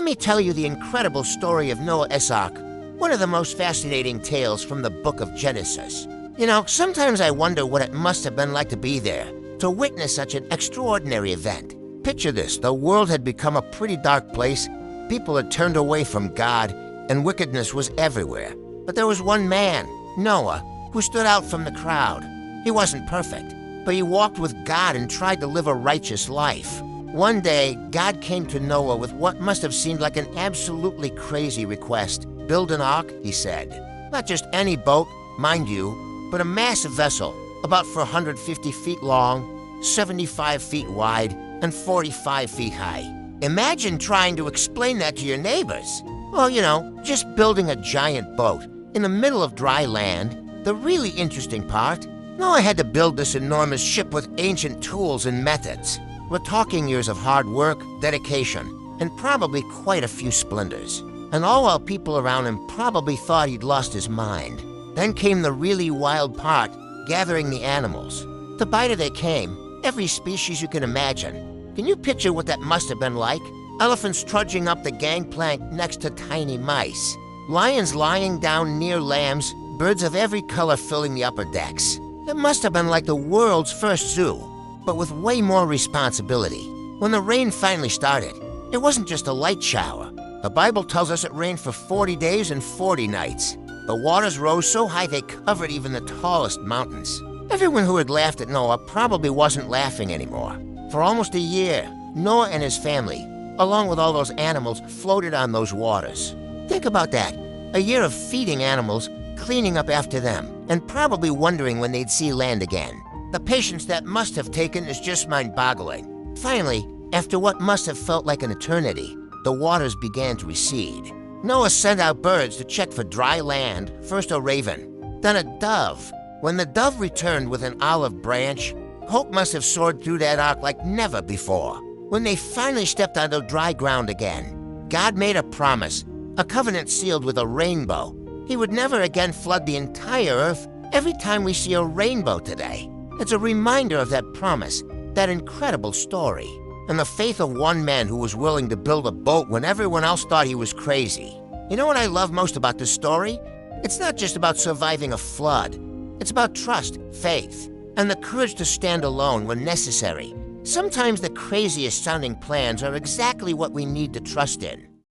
let me tell you the incredible story of Noah's Ark, one of the most fascinating tales from the book of Genesis. You know, sometimes I wonder what it must have been like to be there, to witness such an extraordinary event. Picture this: the world had become a pretty dark place, people had turned away from God, and wickedness was everywhere. But there was one man, Noah, who stood out from the crowd. He wasn't perfect, but he walked with God and tried to live a righteous life. One day, God came to Noah with what must have seemed like an absolutely crazy request. "Build an ark," he said. Not just any boat, mind you, but a massive vessel, about 450 feet long, 75 feet wide, and 45 feet high. Imagine trying to explain that to your neighbors. Well, you know, just building a giant boat in the middle of dry land. The really interesting part, Noah had to build this enormous ship with ancient tools and methods. We're talking years of hard work, dedication, and probably quite a few splinters. And all while people around him probably thought he'd lost his mind. Then came the really wild part, gathering the animals. The biter they came, every species you can imagine. Can you picture what that must have been like? Elephants trudging up the gangplank next to tiny mice. Lions lying down near lambs, birds of every color filling the upper decks. It must have been like the world's first zoo, but with way more responsibility. When the rain finally started, it wasn't just a light shower. The Bible tells us it rained for 40 days and 40 nights. The waters rose so high they covered even the tallest mountains. Everyone who had laughed at Noah probably wasn't laughing anymore. For almost a year, Noah and his family, along with all those animals, floated on those waters. Think about that. A year of feeding animals, cleaning up after them, and probably wondering when they'd see land again. The patience that must have taken is just mind-boggling. Finally, after what must have felt like an eternity, the waters began to recede. Noah sent out birds to check for dry land, first a raven, then a dove. When the dove returned with an olive branch, hope must have soared through that ark like never before. When they finally stepped onto dry ground again, God made a promise, a covenant sealed with a rainbow. He would never again flood the entire earth. Every time we see a rainbow today, it's a reminder of that promise, that incredible story, and the faith of one man who was willing to build a boat when everyone else thought he was crazy. You know what I love most about this story? It's not just about surviving a flood. It's about trust, faith, and the courage to stand alone when necessary. Sometimes the craziest sounding plans are exactly what we need to trust in.